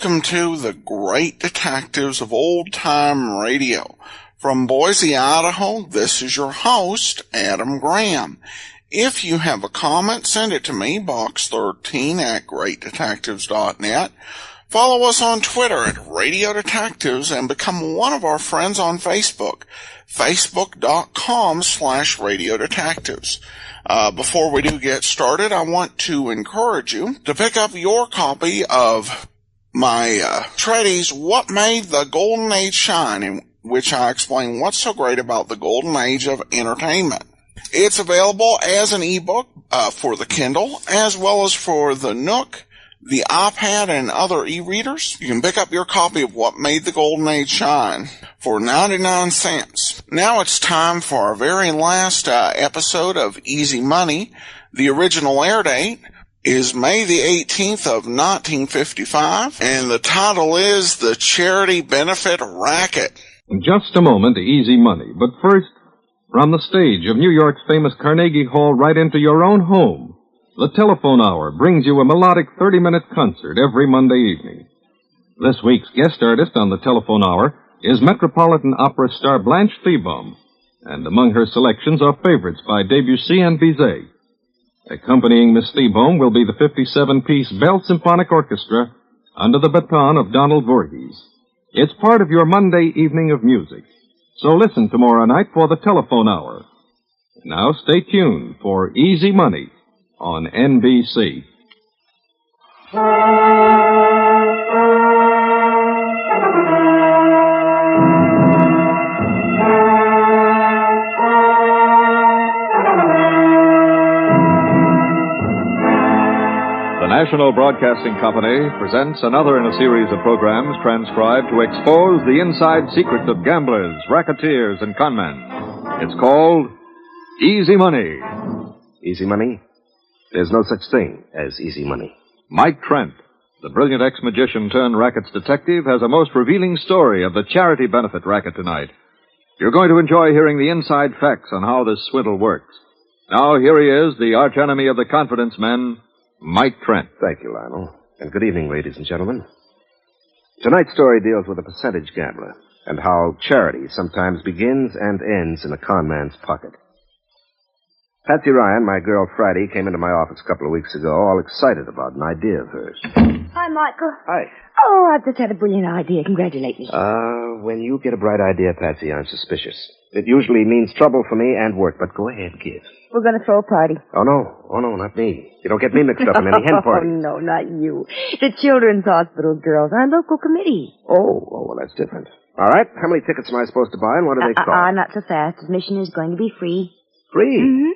Welcome to the Great Detectives of Old Time Radio. From Boise, Idaho, this is your host, Adam Graham. If you have a comment, send it to me, box13@greatdetectives.net. Follow us on Twitter at Radio Detectives and become one of our friends on Facebook, facebook.com/Radio Detectives. Before we do get started, I want to encourage you to pick up your copy of my treatise, What Made the Golden Age Shine, in which I explain what's so great about the golden age of entertainment. It's available as an ebook for the Kindle, as well as for the Nook, the iPad, and other e-readers. You can pick up your copy of What Made the Golden Age Shine for 99 cents. Now it's time for our very last episode of Easy Money. The original air date is May the 18th of 1955, and the title is The Charity Benefit Racket. In just a moment, Easy Money. But first, from the stage of New York's famous Carnegie Hall right into your own home, the Telephone Hour brings you a melodic 30-minute concert every Monday evening. This week's guest artist on the Telephone Hour is Metropolitan Opera star Blanche Thiebaum, and among her selections are favorites by Debussy and Bizet. Accompanying Miss Thiebaum will be the 57-piece Bell Symphonic Orchestra under the baton of Donald Voorhees. It's part of your Monday evening of music. So listen tomorrow night for the Telephone Hour. Now stay tuned for Easy Money on NBC. The National Broadcasting Company presents another in a series of programs transcribed to expose the inside secrets of gamblers, racketeers, and conmen. It's called Easy Money. Easy money? There's no such thing as easy money. Mike Trent, the brilliant ex-magician turned rackets detective, has a most revealing story of the charity benefit racket tonight. You're going to enjoy hearing the inside facts on how this swindle works. Now, here he is, the archenemy of the confidence men, Mike Trent. Thank you, Lionel. And good evening, ladies and gentlemen. Tonight's story deals with a percentage gambler and how charity sometimes begins and ends in a con man's pocket. Patsy Ryan, my girl Friday, came into my office a couple of weeks ago, all excited about an idea of hers. Hi, Michael. Hi. Oh, I've just had a brilliant idea. Congratulate me. When you get a bright idea, Patsy, I'm suspicious. It usually means trouble for me and work, but go ahead, give. We're going to throw a party. Oh, no, not me. You don't get me mixed up in any hen party. Oh, no, not you. The Children's Hospital girls, our local committee. Oh, well, that's different. All right, how many tickets am I supposed to buy, and what do they cost? Not so fast. Admission is going to be free. Free? Mm-hmm.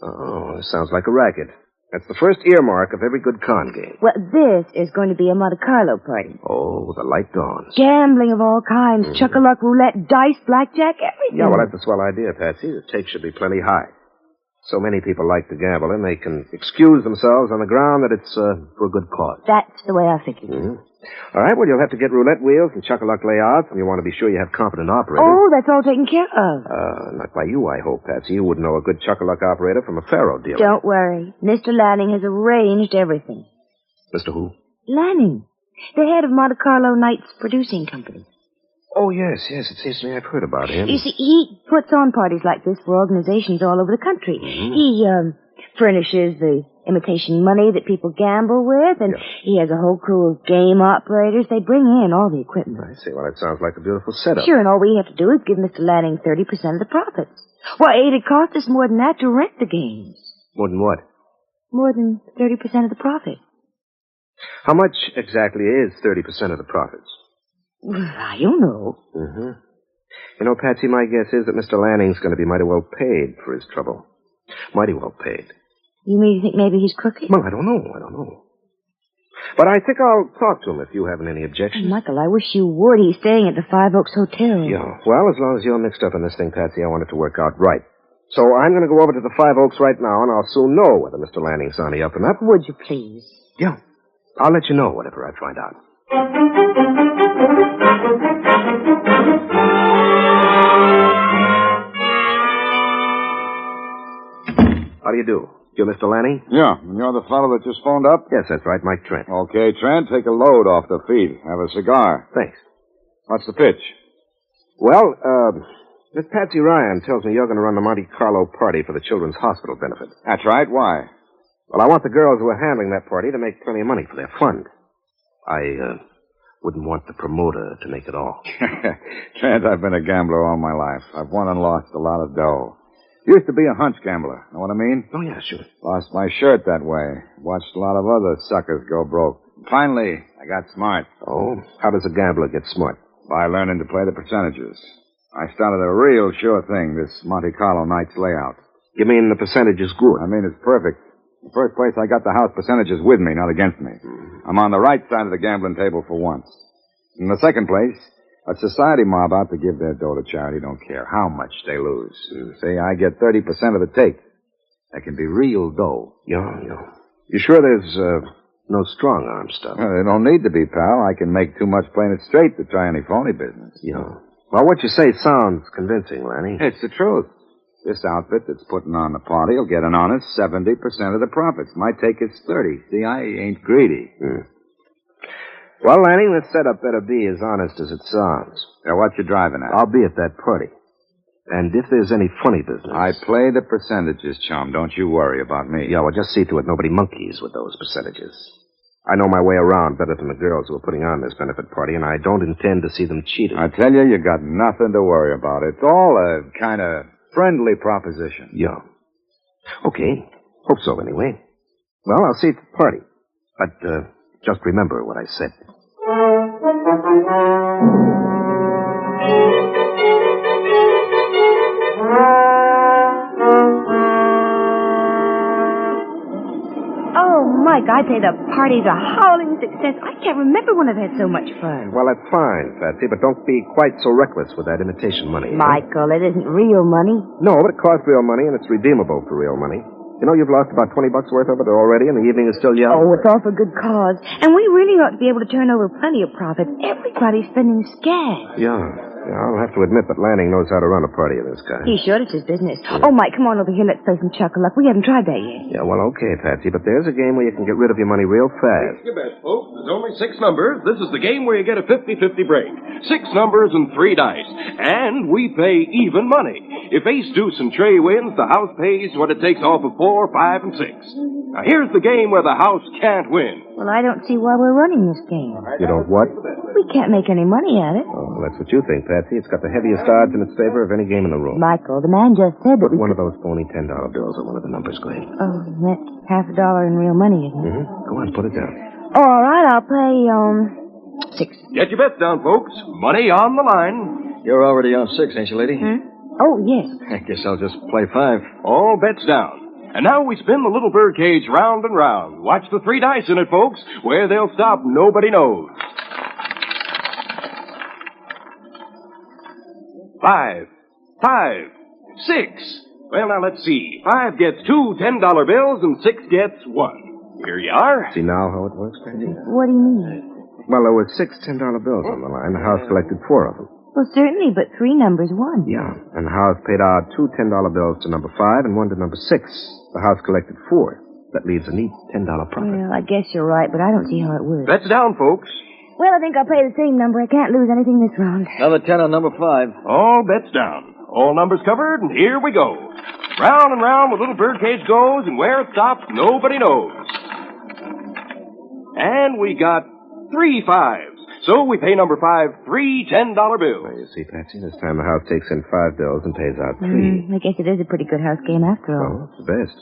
Oh, this sounds like a racket. That's the first earmark of every good con game. Well, this is going to be a Monte Carlo party. Oh, the light dawns. Gambling of all kinds. Chuck-a-luck, roulette, dice, blackjack, everything. Yeah, well, that's a swell idea, Patsy. The take should be plenty high. So many people like to gamble, and they can excuse themselves on the ground that it's for a good cause. That's the way I figured. Mm-hmm. All right, well, you'll have to get roulette wheels and chuck-a-luck layouts, and you want to be sure you have competent operators. Oh, that's all taken care of. Not by you, I hope, Patsy. You wouldn't know a good chuck-a-luck operator from a faro dealer. Don't worry. Mr. Lanning has arranged everything. Mr. Who? Lanning, the head of Monte Carlo Nights Producing Company. Oh, yes, it seems to me I've heard about him. You see, he puts on parties like this for organizations all over the country. Mm-hmm. He furnishes the imitation money that people gamble with, and he has a whole crew of game operators. They bring in all the equipment. I see. Well, it sounds like a beautiful setup. Sure, and all we have to do is give Mr. Lanning 30% of the profits. Why, it'd cost us more than that to rent the games. More than what? More than 30% of the profit. How much exactly is 30% of the profits? I don't know. Mm-hmm. You know, Patsy, my guess is that Mr. Lanning's going to be mighty well paid for his trouble. Mighty well paid. You mean you think maybe he's crooked? Well, I don't know. But I think I'll talk to him if you haven't any objections. Michael, I wish you would. He's staying at the Five Oaks Hotel. Yeah, well, as long as you're mixed up in this thing, Patsy, I want it to work out right. So I'm going to go over to the Five Oaks right now, and I'll soon know whether Mr. Lanning's on the up and up. Would you please? Yeah. I'll let you know whatever I find out. How do you do? You Mr. Lanning? Yeah, and you're the fellow that just phoned up? Yes, that's right, Mike Trent. Okay, Trent, take a load off the feed. Have a cigar. Thanks. What's the pitch? Well, Miss Patsy Ryan tells me you're going to run the Monte Carlo party for the Children's Hospital benefit. That's right. Why? Well, I want the girls who are handling that party to make plenty of money for their fund. I wouldn't want the promoter to make it all. Trent, I've been a gambler all my life. I've won and lost a lot of dough. Used to be a hunch gambler. Know what I mean? Oh, yeah, sure. Lost my shirt that way. Watched a lot of other suckers go broke. Finally, I got smart. Oh? How does a gambler get smart? By learning to play the percentages. I started a real sure thing, this Monte Carlo night's layout. You mean the percentage is good? I mean, it's perfect. In the first place, I got the house percentages with me, not against me. I'm on the right side of the gambling table for once. In the second place, a society mob out to give their dough to charity don't care how much they lose. Say I get 30% of the take. That can be real dough. Yeah. You sure there's no strong arm stuff? They don't need to be, pal. I can make too much playing it straight to try any phony business. Yeah. Well, what you say sounds convincing, Lanny. It's the truth. This outfit that's putting on the party will get an honest 70% of the profits. My take is 30. See, I ain't greedy. Well, Lanny, this setup better be as honest as it sounds. Now, what you driving at? I'll be at that party. And if there's any funny business... I play the percentages, chum. Don't you worry about me. Yeah, well, just see to it nobody monkeys with those percentages. I know my way around better than the girls who are putting on this benefit party, and I don't intend to see them cheated. I tell you, you got nothing to worry about. It's all a kind of friendly proposition. Yeah. Okay. Hope so, anyway. Well, I'll see you at the party. But, just remember what I said. Oh, Mike, I'd say the party's a howling success. I can't remember when I've had so much fun. Well, that's fine, Patsy, but don't be quite so reckless with that imitation money. Michael, it isn't real money. No, but it costs real money, and it's redeemable for real money. You know, you've lost about $20 worth of it already, and the evening is still young. Oh, it's all for good cause. And we really ought to be able to turn over plenty of profits. Everybody's spending scad. Yeah, I'll have to admit that Lanning knows how to run a party of this kind. He should. It's his business. Yeah. Oh, Mike, come on over here. Let's play some chuck-a-luck. We haven't tried that yet. Yeah, well, okay, Patsy, but there's a game where you can get rid of your money real fast. You bet, folks. There's only 6 numbers. This is the game where you get a 50-50 break. 6 numbers and 3 dice. And we pay even money. If ace, deuce, and trey wins, the house pays what it takes off of 4, 5, and 6. Now, here's the game where the house can't win. Well, I don't see why we're running this game. You don't what? We can't make any money at it. Oh, well, that's what you think, Patsy. It's got the heaviest odds in its favor of any game in the room. Michael, the man just said that Put one of those phony $10 bills on one of the numbers, go ahead. Oh, that's $50 in real money, isn't it? Go on, put it down. All right, I'll play, 6. Get your bets down, folks. Money on the line. You're already on 6, ain't you, lady? Oh, yes. I guess I'll just play 5. All bets down. And now we spin the little bird cage round and round. Watch the 3 dice in it, folks. Where they'll stop, nobody knows. 5, 5, 6. Well, now let's see. 5 gets 2 $10 bills and 6 gets 1. Here you are. See now how it works, Patsy? What do you mean? Well, there were 6 $10 bills on the line. The house collected 4 of them. Well, certainly, but 3 numbers won. Yeah, and the house paid out 2 $10 bills to number 5 and 1 to number 6. The house collected 4. That leaves a neat $10 profit. Well, I guess you're right, but I don't see how it works. Bets down, folks. Well, I think I'll play the same number. I can't lose anything this round. Another 10 on number 5. All bets down. All numbers covered, and here we go. Round and round the little birdcage goes, and where it stops, nobody knows. And we got 3 5s. So we pay number 5 3 $10 bills. Well, you see, Patsy, this time the house takes in 5 bills and pays out 3. I guess it is a pretty good house game after all. Well, it's the best.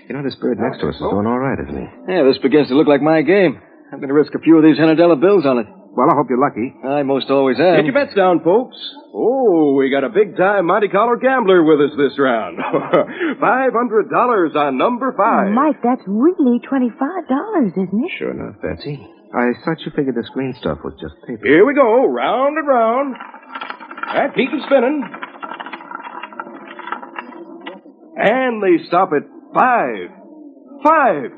You know, this bird next to us is doing all right, isn't he? Yeah, this begins to look like my game. I'm going to risk a few of these $100 bills on it. Well, I hope you're lucky. I most always am. Get your bets down, folks. Oh, we got a big-time Monte Carlo gambler with us this round. $500 on number 5. Oh, Mike, that's really $25, isn't it? Sure enough, Patsy. I thought you figured this green stuff was just paper. Here we go, round and round. And keep it spinning. And they stop at 5. 5.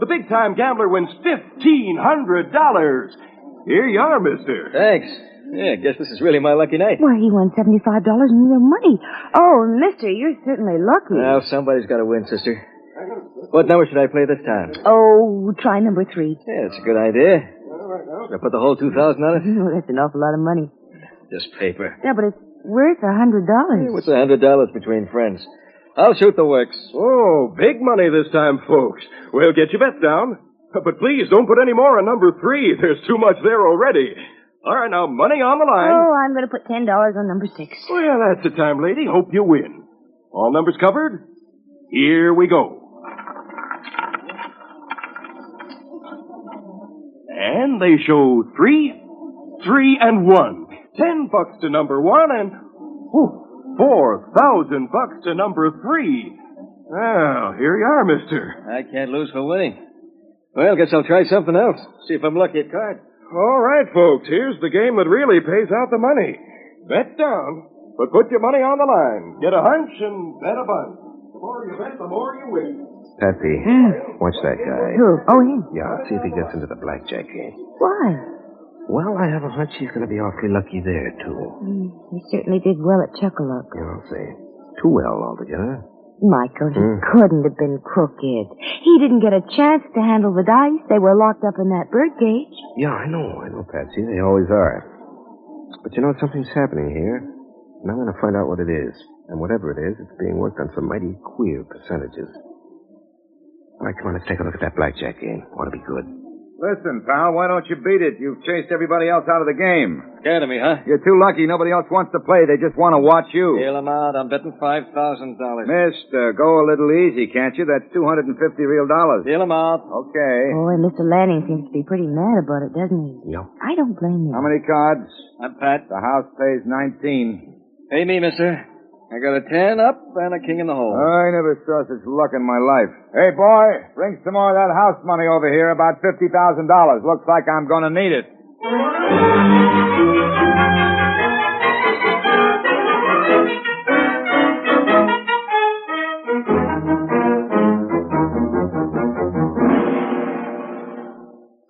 The big-time gambler wins $1,500. Here you are, mister. Thanks. Yeah, I guess this is really my lucky night. Why, he won $75 in real money. Oh, mister, you're certainly lucky. Well, somebody's got to win, sister. What number should I play this time? Oh, try number 3. Yeah, it's a good idea. Should I put the whole 2,000 on it? Oh, that's an awful lot of money. Just paper. Yeah, but it's worth $100. Hey, what's $100 between friends? I'll shoot the works. Oh, big money this time, folks. We'll get your bets down. But please don't put any more on number 3. There's too much there already. All right, now, money on the line. Oh, I'm going to put $10 on number 6. Well, that's the time, lady. Hope you win. All numbers covered? Here we go. And they show 3, 3, and 1. $10 to number 1 and $4,000 to number 3. Well, here you are, mister. I can't lose for winning. Well, guess I'll try something else. See if I'm lucky at cards. All right, folks, here's the game that really pays out the money. Bet down, but put your money on the line. Get a hunch and bet a bunch. The more you bet, the more you win. Patsy, watch that guy. Who? Oh, him. Yeah, see if he gets into the blackjack game. Why? Well, I have a hunch he's going to be awfully lucky there, too. He certainly did well at Chuck-a-Luck. Yeah, I'll say. Too well altogether. Michael, he couldn't have been crooked. He didn't get a chance to handle the dice. They were locked up in that birdcage. Yeah, I know, Patsy. They always are. But you know, something's happening here. And I'm going to find out what it is. And whatever it is, it's being worked on some mighty queer percentages. All right, come on, let's take a look at that blackjack game. Ought to be good. Listen, pal, why don't you beat it? You've chased everybody else out of the game. Scared of me, huh? You're too lucky. Nobody else wants to play. They just want to watch you. Deal 'em out. I'm betting $5,000. Mister, go a little easy, can't you? That's $250 real dollars. Deal 'em out. Okay. Oh, and Mr. Lanning seems to be pretty mad about it, doesn't he? Yep. I don't blame him. How many cards? I'm Pat. The house pays 19. Pay me, mister. I got a 10 up and a king in the hole. I never saw such luck in my life. Hey, boy, bring some more of that house money over here, about $50,000. Looks like I'm going to need it.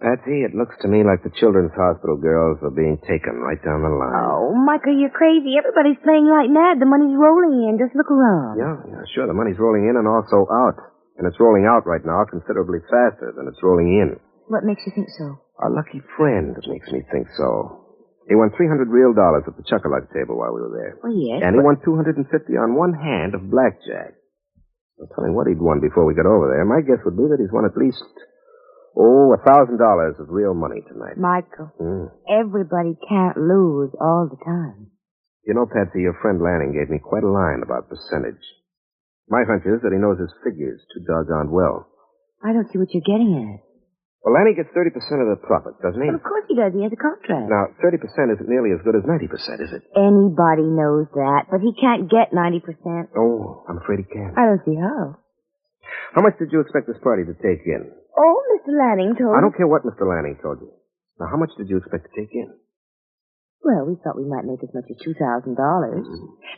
Patsy, it looks to me like the children's hospital girls are being taken right down the line. Oh, Michael, you're crazy. Everybody's playing like mad. The money's rolling in. Just look around. Yeah, sure. The money's rolling in and also out. And it's rolling out right now considerably faster than it's rolling in. What makes you think so? Our lucky friend makes me think so. He won $300 real at the Chuck-a-Luck table while we were there. Oh, yes. And he won $250 on one hand of blackjack. I'll tell him what he'd won before we got over there. My guess would be that he's won at least, $1,000 of real money tonight. Michael, everybody can't lose all the time. You know, Patsy, your friend Lanning gave me quite a line about percentage. My hunch is that he knows his figures too doggone well. I don't see what you're getting at. Well, Lanning gets 30% of the profit, doesn't he? Well, of course he does. He has a contract. Now, 30% isn't nearly as good as 90%, is it? Anybody knows that, but he can't get 90%. Oh, I'm afraid he can't. I don't see how. How much did you expect this party to take in? Oh, Mr. Lanning told I don't care what Mr. Lanning told you. Now, how much did you expect to take in? Well, we thought we might make as much as $2,000.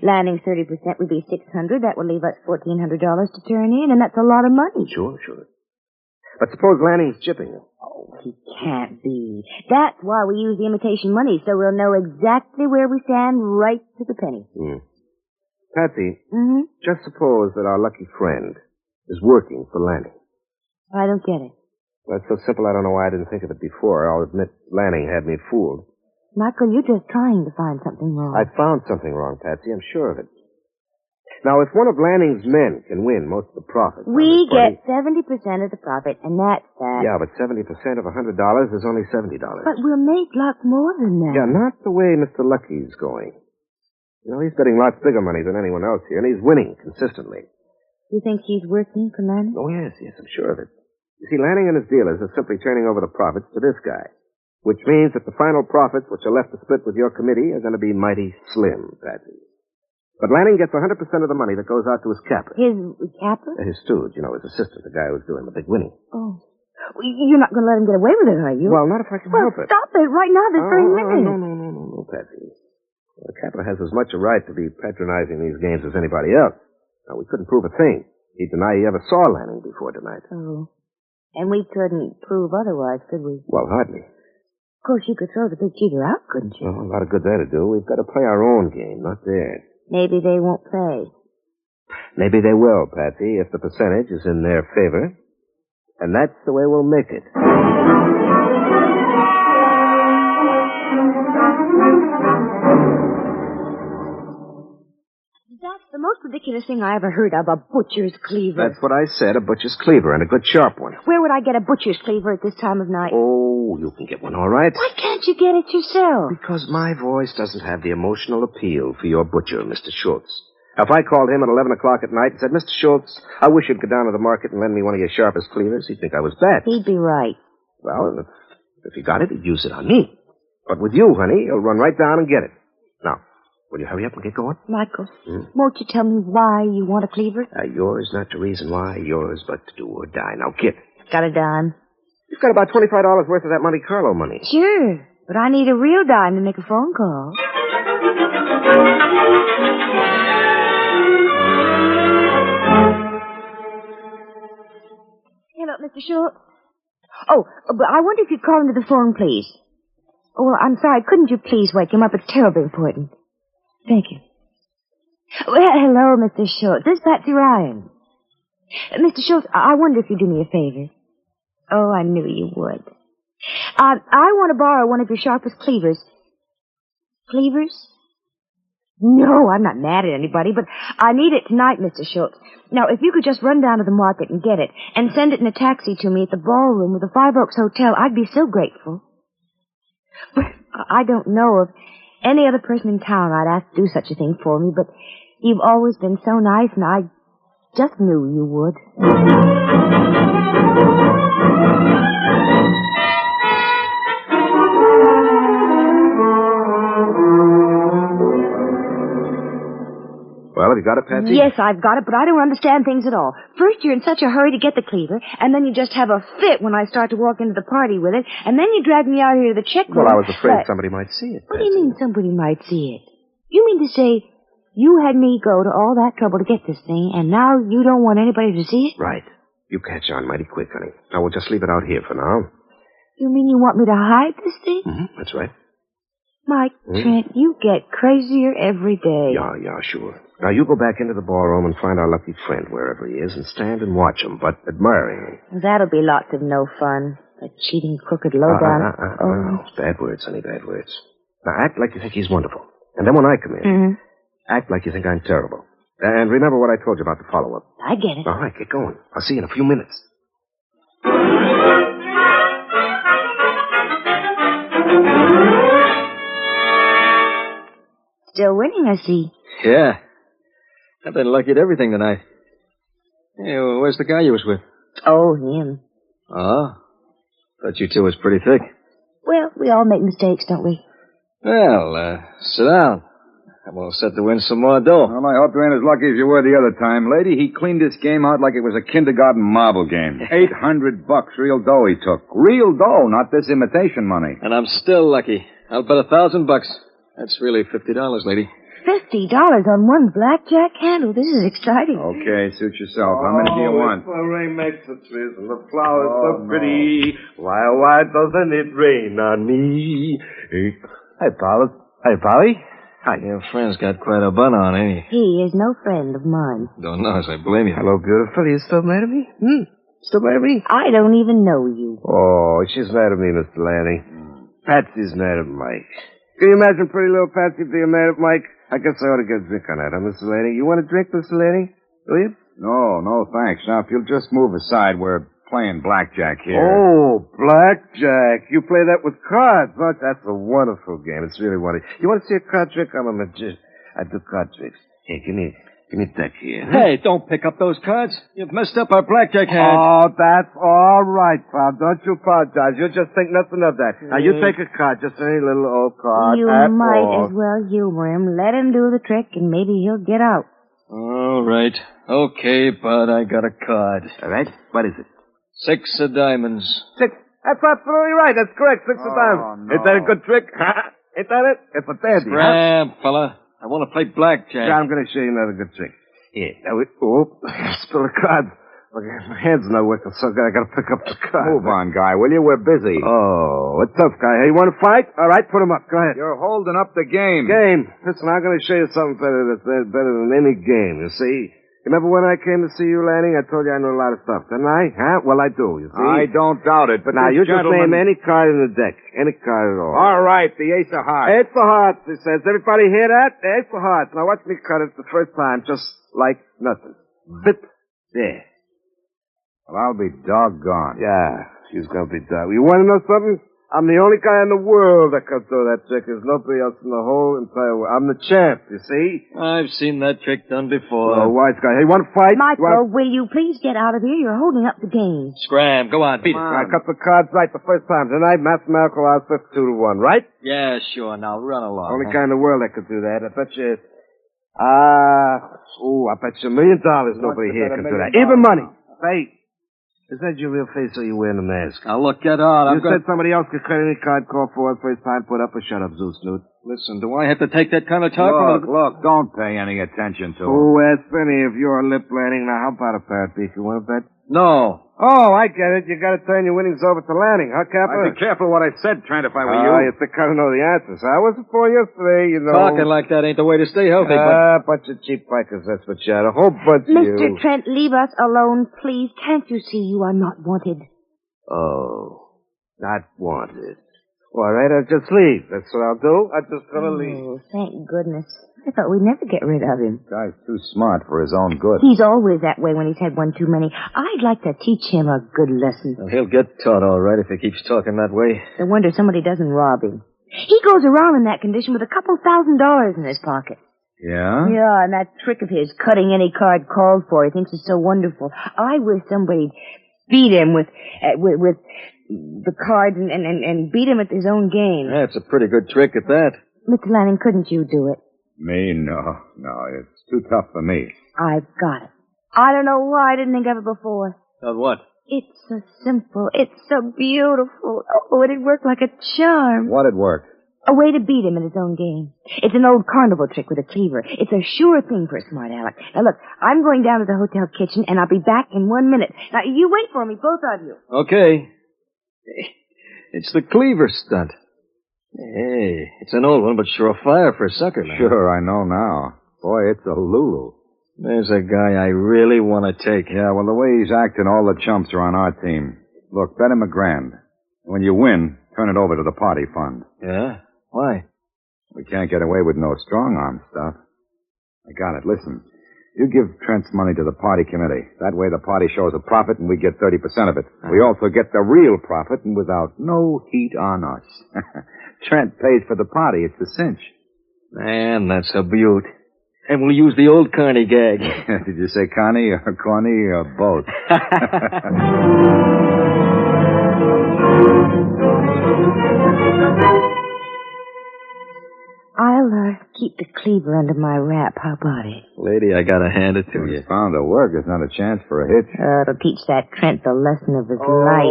Lanning's 30% would be $600. That would leave us $1,400 to turn in, and that's a lot of money. Sure. But suppose Lanning's chipping you. Oh, he can't be. That's why we use the imitation money, so we'll know exactly where we stand right to the penny. Patsy, just suppose that our lucky friend is working for Lanning. I don't get it. Well, it's so simple I don't know why I didn't think of it before. I'll admit Lanning had me fooled. Michael, you're just trying to find something wrong. I found something wrong, Patsy. I'm sure of it. Now, if one of Lanning's men can win most of the profit... We get 70% of the profit, and that's that. Yeah, but 70% of $100 is only $70. But we'll make lots more than that. Yeah, not the way Mr. Lucky's going. You know, he's betting lots bigger money than anyone else here, and he's winning consistently. You think he's working for Lanning? Oh, yes, I'm sure of it. You see, Lanning and his dealers are simply turning over the profits to this guy, which means that the final profits, which are left to split with your committee, are going to be mighty slim, Patsy. But Lanning gets 100% of the money that goes out to his capper. His capper? His stooge, his assistant, the guy who's doing the big winning. Oh. Well, you're not going to let him get away with it, are you? Well, not if I can help it. Stop it right now, this very minute. No, Patsy. The capper has as much a right to be patronizing these games as anybody else. Now, we couldn't prove a thing. He'd deny he ever saw Lanning before tonight. Oh. And we couldn't prove otherwise, could we? Well, hardly. Of course, you could throw the big cheater out, couldn't you? Well, a lot of good that'd do. We've got to play our own game, not theirs. Maybe they won't play. Maybe they will, Patsy, if the percentage is in their favor. And that's the way we'll make it. That's the most ridiculous thing I ever heard of, a butcher's cleaver. That's what I said, a butcher's cleaver, and a good sharp one. Where would I get a butcher's cleaver at this time of night? Oh, you can get one all right. Why can't you get it yourself? Because my voice doesn't have the emotional appeal for your butcher, Mr. Schultz. If I called him at 11 o'clock at night and said, Mr. Schultz, I wish you'd go down to the market and lend me one of your sharpest cleavers, he'd think I was bad. He'd be right. Well, if he got it, he'd use it on me. But with you, honey, he'll run right down and get it. Now, will you hurry up and get going? Michael, won't you tell me why you want a cleaver? Yours, not the reason why. Yours, but to do or die. Now, kid. Got a dime. You've got about $25 worth of that Monte Carlo money. Sure, but I need a real dime to make a phone call. Hello, Mr. Schultz. Oh, but I wonder if you'd call him to the phone, please. Oh, well, I'm sorry. Couldn't you please wake him up? It's terribly important. Thank you. Well, hello, Mr. Schultz. This is Patsy Ryan. Mr. Schultz, I wonder if you'd do me a favor. Oh, I knew you would. I want to borrow one of your sharpest cleavers. Cleavers? No, I'm not mad at anybody, but I need it tonight, Mr. Schultz. Now, if you could just run down to the market and get it, and send it in a taxi to me at the ballroom of the Five Oaks Hotel, I'd be so grateful. But I don't know of any other person in town I'd ask to do such a thing for me, but you've always been so nice, and I just knew you would. Well, have you got it, Patsy? Yes, I've got it, but I don't understand things at all. First, you're in such a hurry to get the cleaver, and then you just have a fit when I start to walk into the party with it, and then you drag me out here to the check room. Well, I was afraid somebody might see it, Patsy. What do you mean somebody might see it? You mean to say you had me go to all that trouble to get this thing, and now you don't want anybody to see it? Right. You catch on mighty quick, honey. Now, we'll just leave it out here for now. You mean you want me to hide this thing? That's right. Mike, Trent, you get crazier every day. Yeah, sure. Now, you go back into the ballroom and find our lucky friend wherever he is and stand and watch him, but admire him. That'll be lots of no fun. A cheating, crooked, lowdown. No. Bad words, honey, bad words. Now, act like you think he's wonderful. And then when I come in, act like you think I'm terrible. And remember what I told you about the follow-up. I get it. All right, get going. I'll see you in a few minutes. Still winning, I see. Yeah. I've been lucky at everything tonight. Hey, where's the guy you was with? Oh, him. Oh? Thought you two was pretty thick. Well, we all make mistakes, don't we? Well, sit down. I'm all set to win some more dough. Well, I hope you ain't as lucky as you were the other time, lady. He cleaned this game out like it was a kindergarten marble game. $800 real dough he took. Real dough, not this imitation money. And I'm still lucky. I'll bet $1,000. That's really $50, lady. $50 on one blackjack handle. This is exciting. Okay, suit yourself. How many do you want? The rain makes the trees and the flowers so pretty. Why doesn't it rain on me? Hey, Polly. Hey, Polly. Hi. Your friend's got quite a bun on, ain't he? He is no friend of mine. Don't know as I blame you. Hello, beautiful. You still mad at me? Still mad at me? I don't even know you. Oh, she's mad at me, Mr. Lanny. Patsy's mad at Mike. Can you imagine pretty little Patsy being mad at Mike? I guess I ought to get a drink on that, huh, Mr. Lanny? You want a drink, Mr. Lanny? Will you? No, thanks. Now, if you'll just move aside, we're playing blackjack here. Oh, blackjack. You play that with cards. Oh, that's a wonderful game. It's really wonderful. You want to see a card trick? I'm a magician. I do card tricks. Hey, give me a deck here. Hey, don't pick up those cards. You've messed up our blackjack hand. Oh, that's all right, pal. Don't you apologize. You just think nothing of that. Now, you take a card, just any little old card. You might as well humor him. Let him do the trick, and maybe he'll get out. All right. Okay, bud, I got a card. All right? What is it? 6 of diamonds. 6. That's absolutely right. That's correct. 6 of diamonds. No. Ain't that a good trick? Ain't that it? It's a dandy, huh? Scram, fella. I want to play blackjack. Yeah, I'm going to show you another good trick. Here. Now, spill a card. Okay, my hand's not working so good. I got to pick up the card. Move on, guy, will you? We're busy. Oh, what's up, guy? Hey, you want to fight? All right, put him up. Go ahead. You're holding up the game. Game. Listen, I'm going to show you something better than any game, you see? You remember when I came to see you, Lanning? I told you I knew a lot of stuff, didn't I? Huh? Well, I do, you see. I don't doubt it, but Now, this you just gentleman... name any card in the deck. Any card at all. All right, the ace of hearts. Ace of hearts, he says. Everybody hear that? The ace of hearts. Now, watch me cut it the first time, just like nothing. Zip. There. Well, I'll be doggone. Yeah, she's gonna be done. You want to know something? I'm the only guy in the world that can throw that trick. There's nobody else in the whole entire world. I'm the champ, you see? I've seen that trick done before. Oh, wise guy. Hey, you want to fight? Michael, will you please get out of here? You're holding up the game. Scram, go on, beat it. I cut the cards right the first time. Tonight, mathematical odds 52-1, right? Yeah, sure. Now run along. Only guy in the world that could do that. I bet you... I bet you $1 million nobody here can do that. Even money. Hey, is that your real face or you wearing a mask? Now look, get out. You said somebody else could cut any card call for us first time. Put up or shut up, Zeus Snoot. Listen, do I have to take that kind of talk? Look, don't pay any attention to him. Oh, ask any of your lip Lanning. Now, how about a parrot beef? You want to bet? No. Oh, I get it. You got to turn your winnings over to Lanning, huh, Capper? I'd be careful what I said, Trent, if I were you. You think I don't know the answers. I wasn't for yesterday, you know. Talking like that ain't the way to stay healthy, but... bunch of cheap bikers, that's what you had. A whole bunch of Mr. you. Trent, leave us alone, please. Can't you see you are not wanted? Oh, not wanted. All right, I'll just leave. That's what I'll do. I'm just gonna leave. Oh, thank goodness. I thought we'd never get rid of him. Guy's too smart for his own good. He's always that way when he's had one too many. I'd like to teach him a good lesson. Well, he'll get taught all right if he keeps talking that way. No wonder somebody doesn't rob him. He goes around in that condition with $2,000 in his pocket. Yeah? Yeah, and that trick of his, cutting any card called for, he thinks is so wonderful. I wish somebody'd beat him with the cards and beat him at his own game. That's a pretty good trick at that. Mr. Lanning, couldn't you do it? Me? No, it's too tough for me. I've got it. I don't know why I didn't think of it before. Of what? It's so simple. It's so beautiful. Oh, it'd work like a charm. What'd work? A way to beat him in his own game. It's an old carnival trick with a cleaver. It's a sure thing for a smart aleck. Now, look, I'm going down to the hotel kitchen, and I'll be back in 1 minute. Now, you wait for me, both of you. Okay. It's the cleaver stunt. Hey, it's an old one, but sure fire for a sucker now. Sure, I know now. Boy, it's a Lulu. There's a guy I really want to take. Yeah, well, the way he's acting, all the chumps are on our team. Look, bet him $1,000. When you win, turn it over to the party fund. Yeah? Why? We can't get away with no strong-arm stuff. I got it. Listen, you give Trent's money to the party committee. That way the party shows a profit and we get 30% of it. We also get the real profit and without no heat on us. Trent pays for the party. It's a cinch. Man, that's a beaut. And we'll use the old Carney gag. Did you say Connie or Corny or both? I'll keep the cleaver under my wrap. How about it? Lady, I gotta hand it to you. It's bound to work. There's not a chance for a hitch. It'll teach that Trent the lesson of his life.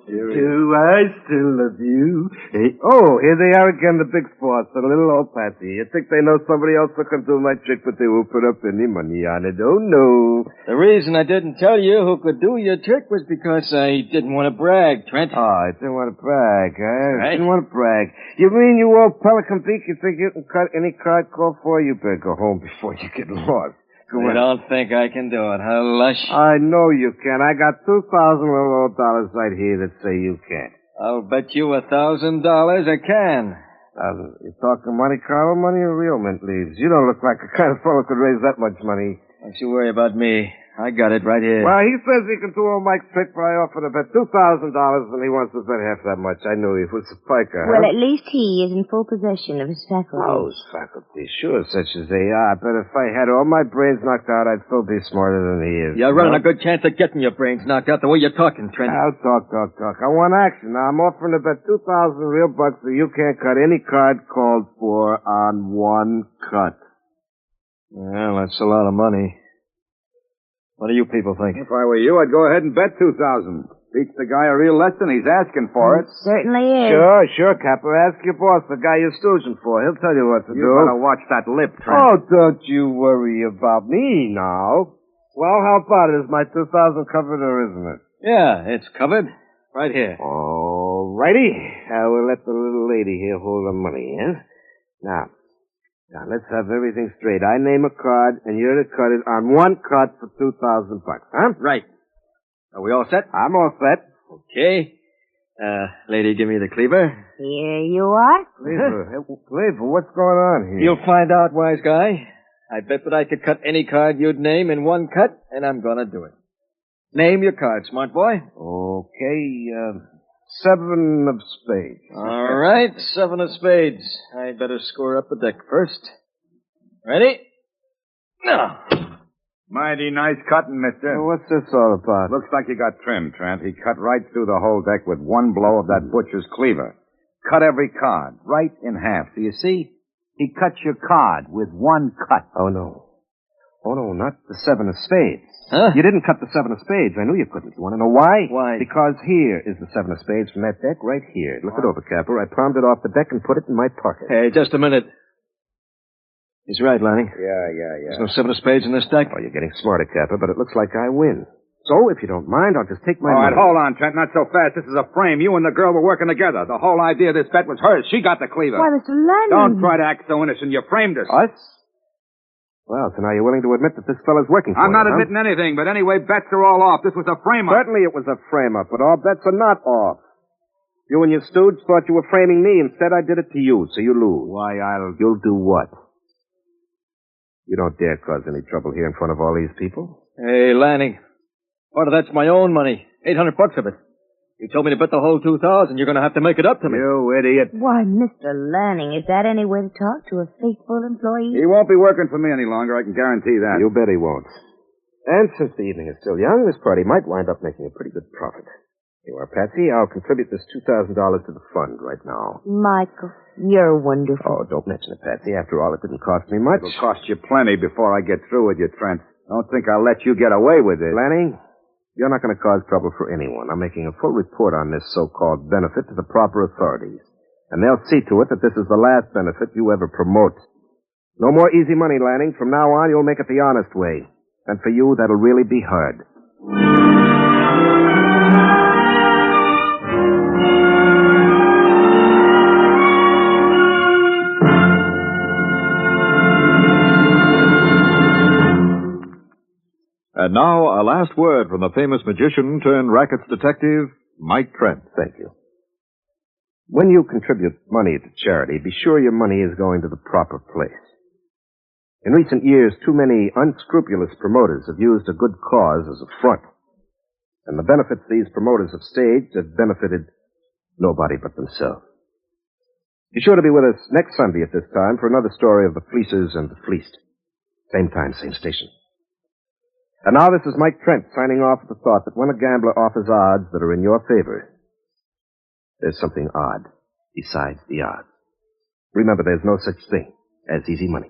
Do I still love you? Hey, here they are again, the big sports, and little old Patsy. You think they know somebody else that can do my trick, but they won't put up any money on it. Oh, no. The reason I didn't tell you who could do your trick was because I didn't want to brag, Trent. Oh, I didn't want to brag, huh? Right. Didn't want to brag. You mean you old Pelican Peak, you think you can cut any card call for? You better go home before you get lost. I don't think I can do it, huh, Lush? I know you can. I got $2,000 little old dollars right here that say you can't. I'll bet you $1,000 I can. You talking Monte Carlo money or real mint leaves? You don't look like the kind of fellow who could raise that much money. Don't you worry about me. I got it right here. Well, he says he can do old Mike's trick, but I offered to bet $2,000 and he wants to bet half that much. I knew he was a piker, huh? Well, at least he is in full possession of his faculties. Oh, his faculties, sure, such as they are. But if I had all my brains knocked out, I'd still be smarter than he is. You're running a good chance of getting your brains knocked out the way you're talking, Trent. I'll talk. I want action. Now, I'm offering to bet 2,000 real bucks that you can't cut any card called for on one cut. Well, that's a lot of money. What do you people think? If I were you, I'd go ahead and bet 2,000. Teach the guy a real lesson. He's asking for it. Certainly is. Sure, Capper. Ask your boss, the guy you're stooging for. He'll tell you what to do. You better watch that lip, Trent. Oh, don't you worry about me now. Well, how about it? Is my 2,000 covered or isn't it? Yeah, it's covered. Right here. All righty. I will let the little lady here hold the money, eh? Now, Now, let's have everything straight. I name a card, and you're to cut it on one card for $2,000, huh? Right. Are we all set? I'm all set. Okay. Lady, give me the cleaver. Here you are. Cleaver, what's going on here? You'll find out, wise guy. I bet that I could cut any card you'd name in one cut, and I'm gonna do it. Name your card, smart boy. Okay, 7 of spades. All right, 7 of spades. I'd better score up the deck first. Ready? Now. Mighty nice cutting, mister. Well, what's this all about? Looks like you got trimmed, Trent. He cut right through the whole deck with one blow of that butcher's cleaver. Cut every card, right in half. Do you see? He cut your card with one cut. Oh, no. Oh, no, not the 7 of spades. Huh? You didn't cut the 7 of spades. I knew you couldn't. You want to know why? Why? Because here is the 7 of spades from that deck right here. Look it over, Capper. I palmed it off the deck and put it in my pocket. Hey, just a minute. He's right, Lanning. Yeah. There's no 7 of spades in this deck. Oh, you're getting smarter, Capper, but it looks like I win. So, if you don't mind, I'll just take my All right, money. hold on, Trent. Not so fast. This is a frame. You and the girl were working together. The whole idea of this bet was hers. She got the cleaver. Why, Mr. Lanning. Don't try to act so innocent. You framed us. Us? Well, so now you're willing to admit that this fellow's working for I'm you, not huh? admitting anything, but anyway, bets are all off. This was a frame-up. Certainly it was a frame-up, but all bets are not off. You and your stooge thought you were framing me. Instead, I did it to you, so you lose. Why, You'll do what? You don't dare cause any trouble here in front of all these people. Hey, Lanning. Part of that's my own money. $800 of it. You told me to bet the whole 2,000. You're going to have to make it up to me. You idiot. Why, Mr. Lanning, is that any way to talk to a faithful employee? He won't be working for me any longer, I can guarantee that. You bet he won't. And since the evening is still young, this party might wind up making a pretty good profit. You are, Patsy. I'll contribute this $2,000 to the fund right now. Michael, you're wonderful. Oh, don't mention it, Patsy. After all, it didn't cost me much. It'll cost you plenty before I get through with you, Trent. Don't think I'll let you get away with it. Lanning, you're not going to cause trouble for anyone. I'm making a full report on this so-called benefit to the proper authorities. And they'll see to it that this is the last benefit you ever promote. No more easy money, Lanning. From now on, you'll make it the honest way. And for you, that'll really be hard. And now, a last word from the famous magician turned rackets detective, Mike Trent. Thank you. When you contribute money to charity, be sure your money is going to the proper place. In recent years, too many unscrupulous promoters have used a good cause as a front. And the benefits these promoters have staged have benefited nobody but themselves. Be sure to be with us next Sunday at this time for another story of the fleecers and the fleeced. Same time, same station. And now this is Mike Trent signing off with the thought that when a gambler offers odds that are in your favor, there's something odd besides the odds. Remember, there's no such thing as easy money.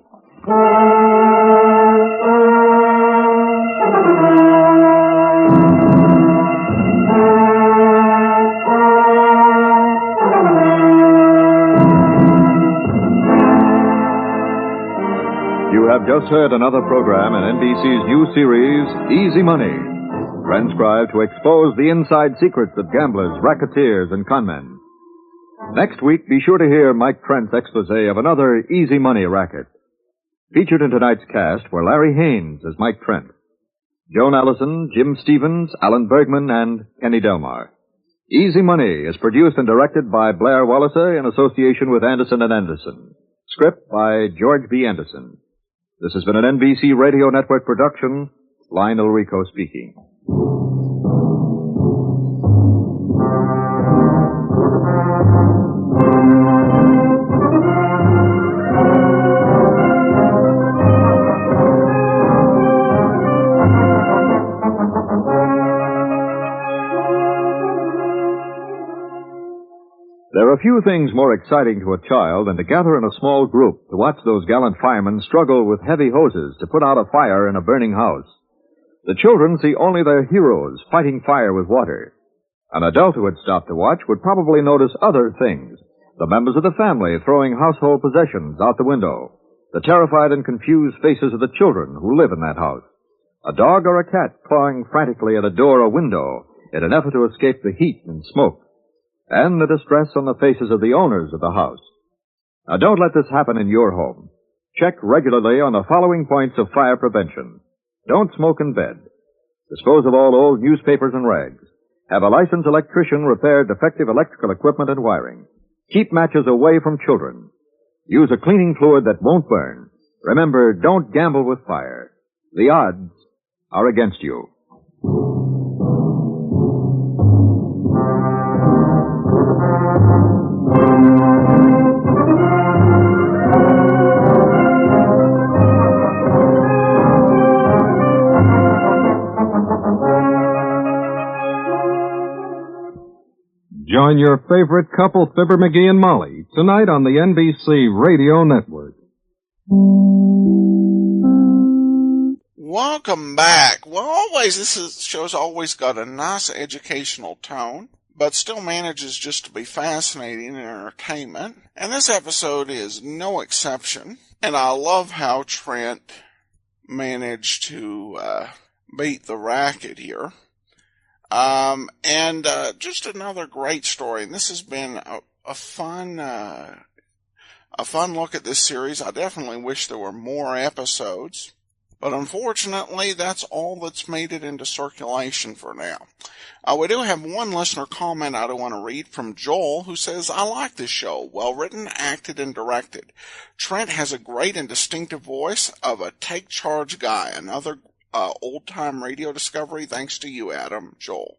You have just heard another program in NBC's new series, Easy Money, transcribed to expose the inside secrets of gamblers, racketeers, and conmen. Next week, be sure to hear Mike Trent's expose of another Easy Money racket. Featured in tonight's cast were Larry Haynes as Mike Trent, Joan Allison, Jim Stevens, Alan Bergman, and Kenny Delmar. Easy Money is produced and directed by Blair Walliser in association with Anderson and Anderson. Script by George B. Anderson. This has been an NBC Radio Network production. Lionel Rico speaking. There are few things more exciting to a child than to gather in a small group to watch those gallant firemen struggle with heavy hoses to put out a fire in a burning house. The children see only their heroes fighting fire with water. An adult who had stopped to watch would probably notice other things. The members of the family throwing household possessions out the window. The terrified and confused faces of the children who live in that house. A dog or a cat clawing frantically at a door or window in an effort to escape the heat and smoke. And the distress on the faces of the owners of the house. Now, don't let this happen in your home. Check regularly on the following points of fire prevention. Don't smoke in bed. Dispose of all old newspapers and rags. Have a licensed electrician repair defective electrical equipment and wiring. Keep matches away from children. Use a cleaning fluid that won't burn. Remember, don't gamble with fire. The odds are against you. Join your favorite couple, Fibber McGee and Molly, tonight on the NBC Radio Network. Welcome back. Well, this show's always got a nice educational tone, but still manages just to be fascinating and entertainment. And this episode is no exception. And I love how Trent managed to beat the Racket here. Just another great story. And this has been a fun look at this series. I definitely wish there were more episodes, but unfortunately, that's all that's made it into circulation for now. We do have one listener comment I do want to read from Joel, who says, I like this show. Well written, acted, and directed. Trent has a great and distinctive voice of a take charge guy. Another old-time radio discovery, thanks to you, Adam. Joel.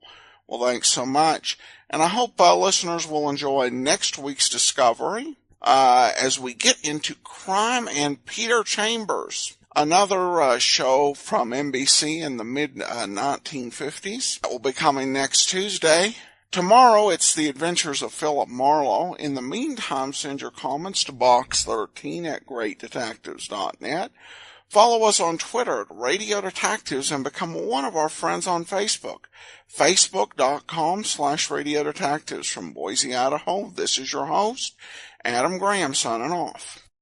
Well, thanks so much. And I hope listeners will enjoy next week's discovery as we get into Crime and Peter Chambers, another show from NBC in the mid-1950s. That will be coming next Tuesday. Tomorrow, it's The Adventures of Philip Marlowe. In the meantime, send your comments to box13@greatdetectives.net. Follow us on Twitter at Radio Detectives and become one of our friends on Facebook. Facebook.com/Radio Detectives. From Boise, Idaho, this is your host, Adam Graham, signing off.